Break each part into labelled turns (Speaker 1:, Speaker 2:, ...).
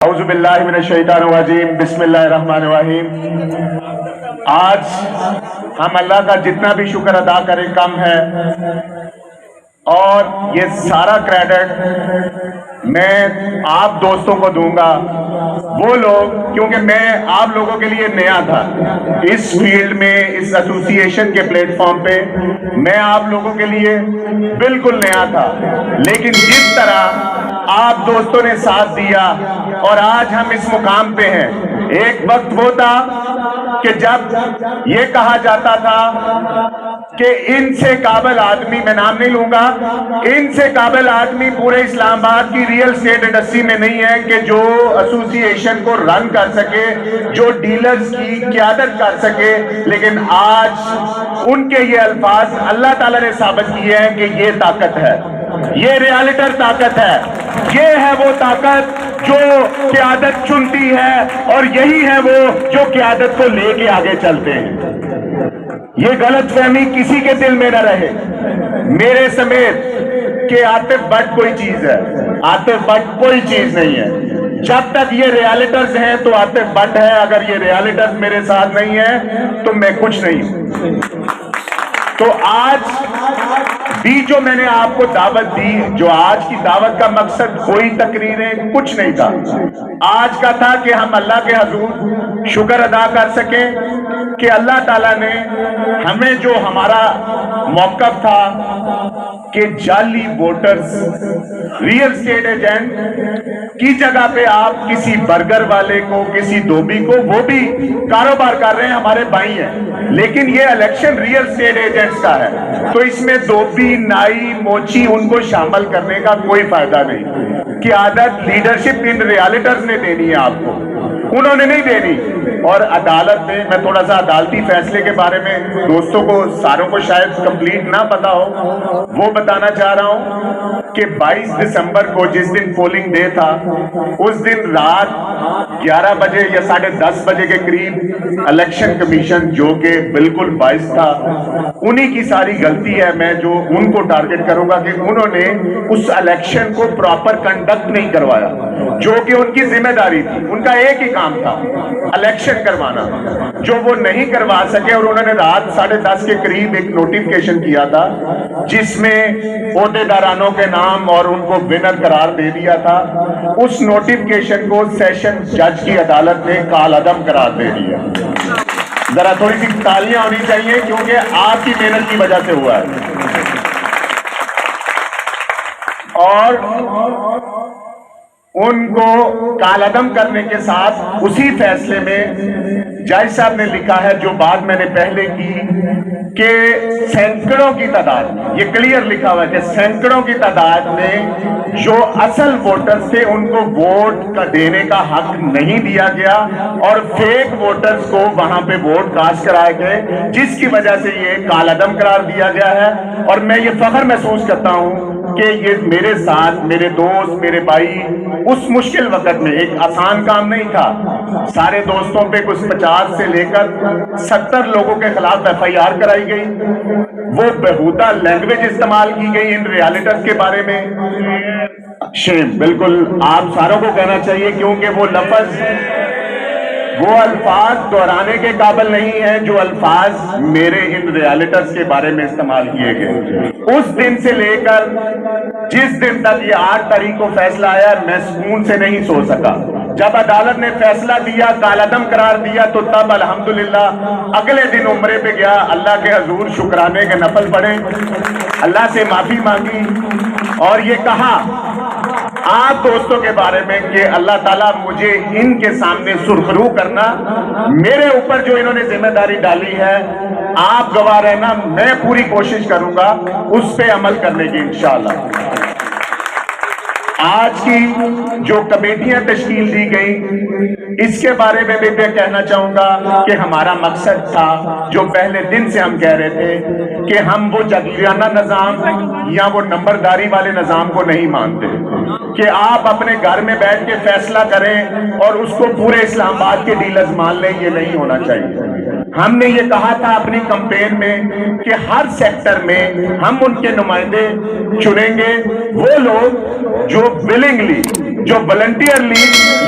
Speaker 1: اعوذ باللہ من الشیطان الرجیم بسم اللہ الرحمن الرحیم۔ آج ہم اللہ کا جتنا بھی شکر ادا کریں کم ہے، اور یہ سارا کریڈٹ میں آپ دوستوں کو دوں گا، وہ لوگ، کیونکہ میں آپ لوگوں کے لیے نیا تھا اس فیلڈ میں، اس ایسوسی ایشن کے پلیٹ فارم پہ میں آپ لوگوں کے لیے بالکل نیا تھا، لیکن جس طرح آپ دوستوں نے ساتھ دیا اور آج ہم اس مقام پہ ہیں۔ ایک وقت وہ تھا کہ جب یہ کہا جاتا تھا کہ ان سے قابل آدمی، میں نام نہیں لوں گا، ان سے قابل آدمی پورے اسلام آباد کی ریئل اسٹیٹ انڈسٹری میں نہیں ہے کہ جو ایسوسی ایشن کو رن کر سکے، جو ڈیلرز کی قیادت کر سکے، لیکن آج ان کے یہ الفاظ اللہ تعالیٰ نے ثابت کیے ہیں کہ یہ طاقت ہے، یہ ریالٹر طاقت ہے، یہ ہے وہ طاقت جو قیادت چنتی ہے، اور یہی ہے وہ جو قیادت کو لے کے آگے چلتے ہیں۔ یہ غلط فہمی کسی کے دل میں نہ رہے، میرے سمیت، کہ عاطف بٹ کوئی چیز ہے۔ عاطف بٹ کوئی چیز نہیں ہے۔ جب تک یہ ریالٹرز ہیں تو عاطف بٹ ہے، اگر یہ ریالٹرز میرے ساتھ نہیں ہیں تو میں کچھ نہیں ہوں۔ تو آج بھی جو میں نے آپ کو دعوت دی، جو آج کی دعوت کا مقصد کوئی تقریریں کچھ نہیں تھا، آج کا تھا کہ ہم اللہ کے حضور شکر ادا کر سکیں کہ اللہ تعالیٰ نے ہمیں جو ہمارا موقف تھا کہ جعلی ووٹرز، ریئل اسٹیٹ ایجنٹ کی جگہ پہ آپ کسی برگر والے کو، کسی دھوبی کو، وہ بھی کاروبار کر رہے ہیں، ہمارے بھائی ہیں، لیکن یہ الیکشن ریئل اسٹیٹ ایجنٹس کا ہے، تو اس میں دھوبی، نائی، موچی، ان کو شامل کرنے کا کوئی فائدہ نہیں۔ قیادت، لیڈرشپ ان ریالٹرز نے دینی ہے آپ کو، انہوں نے نہیں دینی۔ اور عدالت نے، میں تھوڑا سا عدالتی فیصلے کے بارے میں دوستوں کو، ساروں کو شاید کمپلیٹ نہ پتا ہو، وہ بتانا چاہ رہا ہوں کہ 22 دسمبر کو جس دن پولنگ ڈے تھا، اس دن رات 11 بجے یا 10:30 بجے کے قریب الیکشن کمیشن، جو کہ بالکل باعث تھا، انہی کی ساری غلطی ہے، میں جو ان کو ٹارگٹ کروں گا کہ انہوں نے اس الیکشن کو پراپر کنڈکٹ نہیں کروایا، جو کہ ان کی ذمہ داری تھی، ان کا ایک ہی کام تھا الیکشن کروانا، جو وہ نہیں کروا سکے، اور انہوں نے رات 10:30 کے قریب ایک نوٹیفکیشن کیا تھا جس میں عہدیدارانوں کے نام اور ان کو ونر قرار دے دیا تھا۔ اس نوٹیفکیشن کو سیشن جج کی عدالت نے کالعدم قرار دے دیا۔ ذرا تھوڑی سی تالیاں ہونی چاہیے، کیونکہ آپ کی محنت کی وجہ سے ہوا ہے۔ اور ان کو کالعدم کرنے کے ساتھ اسی فیصلے میں جج صاحب نے لکھا ہے، جو بات میں نے پہلے کی، کہ سینکڑوں کی تعداد، یہ کلیئر لکھا ہوا ہے کہ سینکڑوں کی تعداد میں جو اصل ووٹرز تھے ان کو ووٹ کا دینے کا حق نہیں دیا گیا، اور فیک ووٹرز کو وہاں پہ ووٹ کاسٹ کرائے گئے، جس کی وجہ سے یہ کالعدم قرار دیا گیا ہے۔ اور میں یہ فخر محسوس کرتا ہوں کہ یہ میرے ساتھ، میرے دوست، میرے بھائی، اس مشکل وقت میں، ایک آسان کام نہیں تھا، سارے دوستوں پہ کچھ 50 سے لے کر 70 لوگوں کے خلاف FIR کرائی گئی، وہ بہودہ لینگویج استعمال کی گئی ان ریالٹرز کے بارے میں۔ شیم، بالکل آپ ساروں کو کہنا چاہیے، کیونکہ وہ لفظ، وہ الفاظ دہرانے کے قابل نہیں ہیں جو الفاظ میرے ان ریالٹرز کے بارے میں استعمال کیے گئے۔ اس دن سے لے کر جس دن تک یہ 8 تاریخ کو فیصلہ آیا، میں سکون سے نہیں سو سکا۔ جب عدالت نے فیصلہ دیا، کالعدم قرار دیا، تو تب الحمدللہ اگلے دن عمرے پہ گیا، اللہ کے حضور شکرانے کے نفل پڑھے، اللہ سے معافی مانگی، اور یہ کہا آپ دوستوں کے بارے میں کہ اللہ تعالیٰ مجھے ان کے سامنے سرخرو کرنا، میرے اوپر جو انہوں نے ذمہ داری ڈالی ہے، آپ گواہ رہنا، میں پوری کوشش کروں گا اس پہ عمل کرنے کی انشاءاللہ۔ آج کی جو کمیٹیاں تشکیل دی گئی، اس کے بارے میں بھی میں کہنا چاہوں گا کہ ہمارا مقصد تھا، جو پہلے دن سے ہم کہہ رہے تھے، کہ ہم وہ جاگیرانہ نظام یا وہ نمبرداری والے نظام کو نہیں مانتے، کہ آپ اپنے گھر میں بیٹھ کے فیصلہ کریں اور اس کو پورے اسلام آباد کے ڈیلرز مان لیں، یہ نہیں ہونا چاہیے۔ ہم نے یہ کہا تھا اپنی کمپین میں کہ ہر سیکٹر میں ہم ان کے نمائندے چنیں گے، وہ لوگ جو ولنگلی جو والنٹیئرلی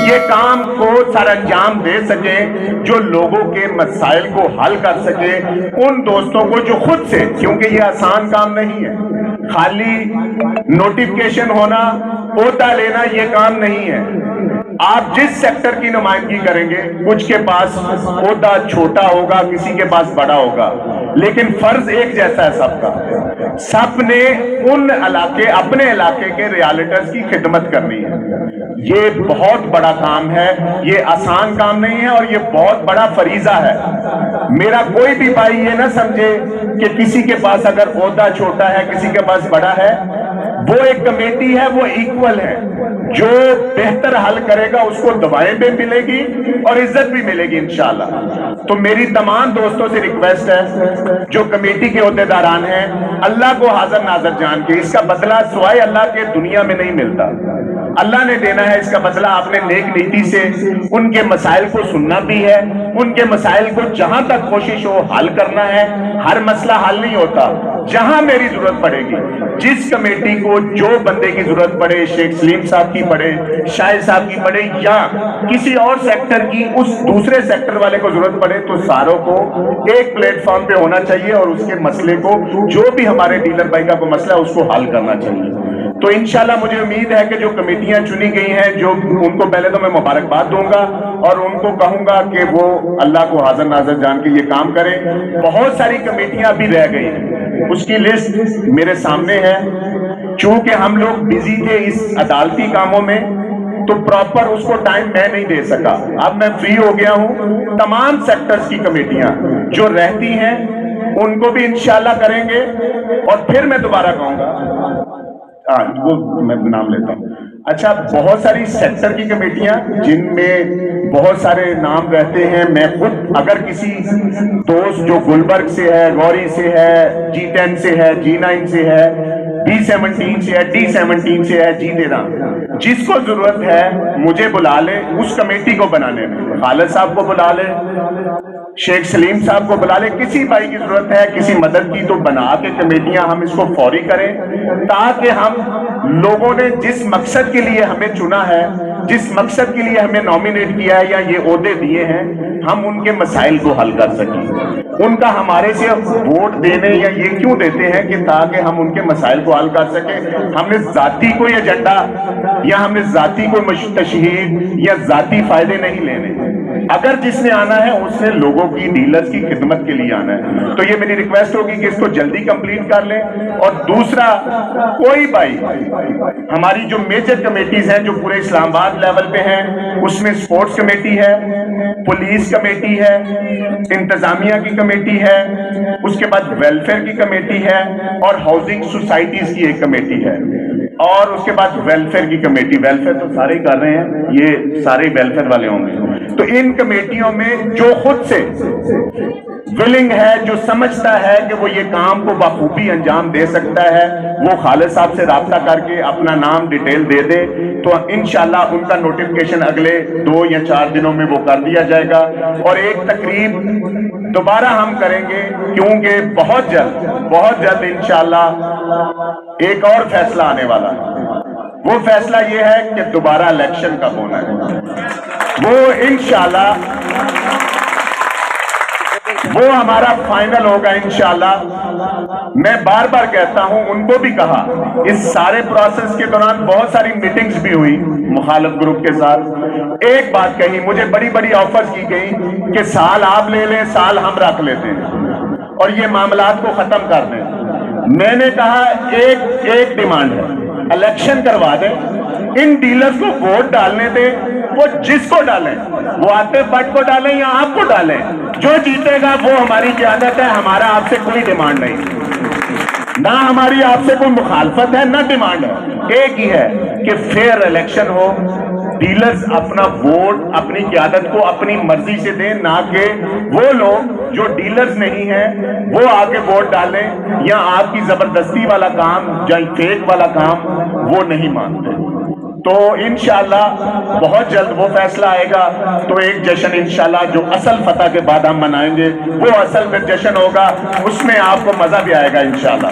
Speaker 1: یہ کام کو سر انجام دے سکے, جو لوگوں کے مسائل کو حل کر سکے, ان دوستوں کو جو خود سے, کیونکہ یہ آسان کام نہیں ہے, خالی نوٹیفکیشن ہونا, عہدہ لینا یہ کام نہیں ہے. آپ جس سیکٹر کی نمائندگی کریں گے, کچھ کے پاس عہدہ چھوٹا ہوگا, کسی کے پاس بڑا ہوگا, لیکن فرض ایک جیسا ہے سب کا. سب نے ان علاقے, اپنے علاقے کے ریالٹرز کی خدمت کرنی ہے. یہ بہت بڑا کام ہے, یہ آسان کام نہیں ہے, اور یہ بہت بڑا فریضہ ہے. میرا کوئی بھی بھائی یہ نہ سمجھے کہ کسی کے پاس اگر عہدہ چھوٹا ہے, کسی کے پاس بڑا ہے, وہ ایک کمیٹی ہے, وہ ایکول ہے. جو بہتر حل کرے گا اس کو دعائیں بھی ملے گی اور عزت بھی ملے گی انشاءاللہ. تو میری تمام دوستوں سے ریکویسٹ ہے, جو کمیٹی کے عہدیداران ہیں, اللہ کو حاضر ناظر جان کے اس کا بدلہ سوائے اللہ کے دنیا میں نہیں ملتا. اللہ نے دینا ہے اس کا بدلہ. آپ نے نیک نیتی سے ان کے مسائل کو سننا بھی ہے, ان کے مسائل کو جہاں تک کوشش ہو حل کرنا ہے. ہر مسئلہ حل نہیں ہوتا, جہاں میری ضرورت پڑے گی, جس کمیٹی کو جو بندے کی ضرورت پڑے, شیخ سلیم صاحب کی پڑے, شاہد صاحب کی پڑے, یا کسی اور سیکٹر کی اس دوسرے سیکٹر والے کو ضرورت پڑے, تو ساروں کو ایک پلیٹ فارم پہ ہونا چاہیے اور اس کے مسئلے کو, جو بھی ہمارے ڈیلر بھائی کا کوئی مسئلہ ہے, اس کو حل کرنا چاہیے. تو انشاءاللہ مجھے امید ہے کہ جو کمیٹیاں چنی گئی ہیں, جو ان کو پہلے تو میں مبارکباد دوں گا اور ان کو کہوں گا کہ وہ اللہ کو حاضر ناظر جان کے یہ کام کریں. بہت ساری کمیٹیاں ابھی رہ گئی ہیں, اس کی لسٹ میرے سامنے ہے. چونکہ ہم لوگ بزی تھے اس عدالتی کاموں میں, تو پراپر اس کو ٹائم میں نہیں دے سکا. اب میں فری ہو گیا ہوں. تمام سیکٹرز کی کمیٹیاں جو رہتی ہیں ان کو بھی انشاءاللہ کریں گے. اور پھر میں دوبارہ کہوں گا, وہ میں نام لیتا ہوں. اچھا, بہت ساری سیکٹر کی کمیٹیاں جن میں بہت سارے نام رہتے ہیں. میں خود اگر کسی دوست جو گلبرگ سے ہے, غوری سے ہے, G10 سے ہے, G9 سے ہے, B17 سے ہے, D17 سے ہے, G13, جس کو ضرورت ہے مجھے بلا لے اس کمیٹی کو بنانے میں. خالد صاحب کو بلا لے, شیخ سلیم صاحب کو بلا لے, کسی بھائی کی ضرورت ہے کسی مدد کی, تو بنا کے کمیٹیاں ہم اس کو فوری کریں, تاکہ ہم لوگوں نے جس مقصد کے لیے ہمیں چنا ہے, جس مقصد کے لیے ہمیں نومینیٹ کیا ہے یا یہ عہدے دیے ہیں, ہم ان کے مسائل کو حل کر سکیں. ان کا ہمارے سے ووٹ دینے یا یہ کیوں دیتے ہیں کہ تاکہ ہم ان کے مسائل کو حل کر سکیں. ہم نے ذاتی کوئی ایجنڈا یا ہم نے ذاتی کوئی تشہیر یا ذاتی فائدے نہیں لینے. اگر جس نے آنا ہے اس نے لوگوں کی, ڈیلرز کی خدمت کے لیے آنا ہے. تو یہ میری ریکویسٹ ہوگی کہ اس کو جلدی کمپلیٹ کر لیں. اور دوسرا, کوئی بھائی, ہماری جو میجر کمیٹیز ہیں جو پورے اسلام آباد لیول پہ ہیں, اس میں سپورٹس کمیٹی ہے, پولیس کمیٹی ہے, انتظامیہ کی کمیٹی ہے, اس کے بعد ویلفیئر کی کمیٹی ہے, اور ہاؤسنگ سوسائٹیز کی ایک کمیٹی ہے, اور اس کے بعد ویلفیئر کی کمیٹی. ویلفیئر تو سارے ہی کر رہے ہیں, یہ سارے ویلفیئر والے ہوں گے. تو ان کمیٹیوں میں جو خود سے ولنگ ہے, جو سمجھتا ہے کہ وہ یہ کام کو بخوبی انجام دے سکتا ہے, وہ خالد صاحب سے رابطہ کر کے اپنا نام ڈیٹیل دے دے, تو انشاءاللہ ان کا نوٹیفکیشن اگلے 2 یا 4 دنوں میں وہ کر دیا جائے گا. اور ایک تقریب دوبارہ ہم کریں گے, کیونکہ بہت جلد انشاءاللہ ایک اور فیصلہ آنے والا ہے. وہ فیصلہ یہ ہے کہ دوبارہ الیکشن کب ہونا ہے. وہ انشاءاللہ وہ ہمارا فائنل ہوگا انشاءاللہ. میں بار بار کہتا ہوں, ان کو بھی کہا, اس سارے پروسیس کے دوران بہت ساری میٹنگز بھی ہوئی مخالف گروپ کے ساتھ. ایک بات کہی, مجھے بڑی بڑی آفرز کی گئی کہ سال آپ لے لیں, سال ہم رکھ لیتے ہیں اور یہ معاملات کو ختم کر دیں. میں نے کہا ایک ڈیمانڈ ہے, الیکشن کروا دیں, ان ڈیلرز کو ووٹ ڈالنے دیں, وہ جس کو ڈالیں, وہ عاطف بٹ کو ڈالیں یا آپ کو ڈالیں, جو جیتے گا وہ ہماری قیادت ہے. ہمارا آپ سے کوئی ڈیمانڈ نہیں, نہ ہماری آپ سے کوئی مخالفت ہے, نہ ڈیمانڈ ہے. ایک ہی ہے کہ فیئر الیکشن ہو, ڈیلرز اپنا ووٹ اپنی قیادت کو اپنی مرضی سے دیں, نہ کہ وہ لوگ جو ڈیلرز نہیں ہیں وہ آگے ووٹ ڈالیں, یا آپ کی زبردستی والا کام یا فیک والا کام وہ نہیں مانتے. تو انشاءاللہ بہت جلد وہ فیصلہ آئے گا. تو ایک جشن انشاءاللہ جو اصل فتح کے بعد ہم منائیں گے, وہ اصل پھر جشن ہوگا, اس میں آپ کو مزہ بھی آئے گا انشاءاللہ.